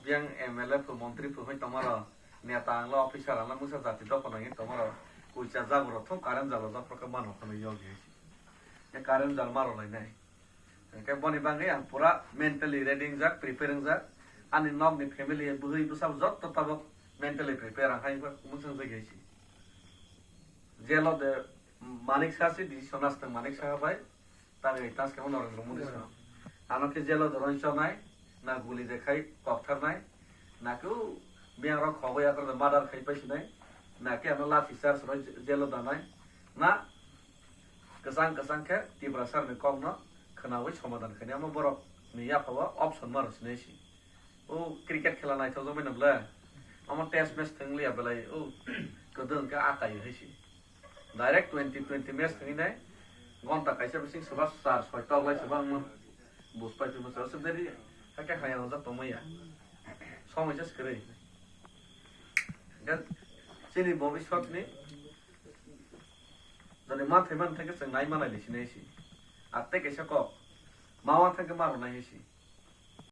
yang MLA pu menteri pu hoi tomaro neta anglo officer anglo musa jati dokona ngi tomaro kuicha jagro thum karen jalo japro ka mano kono yogi ya karen jal maro lai nai ke boni bangai ang pura mentally reading jak preparing jak ani nog ni family buhi busab jot to tabok mentally prepare ang khai musa jagi chi jelo de manik sasi di sonas tang manik sa bai তারে টাস কেমন নরেন্দ্র মোদি সাহেব আনকে jello ধরন নাই না গুলি দেখাই ককথার নাই না কেউ বিয়ার খবয়া করে মাদার খাই পাইছি নাই না কে আমরা লাঠি চার্জ জেলো দানাই না কেসাং কেসাং কে তীব্র সার মে কম না খনাওই সমাধান খানি আমরা বড় নিয়া পাওয়া অপশন মারছ নেছি ও ক্রিকেট খেলা নাই তো জমে নবলে আমার টেস্ট ম্যাচ থাকলিয়া বেলাই ও কদন কে আকাই হইছি ডাইরেক্ট 2020 ম্যাচ থাকি নাই Gonta kaisa bising sebab sar soitau lai sebab mun bus pai tu masuk sebenarnya kakek hanya nozat tomai ya sama aja sekali dan sini bobi shot ni dari mana teman tengah sengai mana di sini sih ate kaisa kok mawan tengah maru nahi sih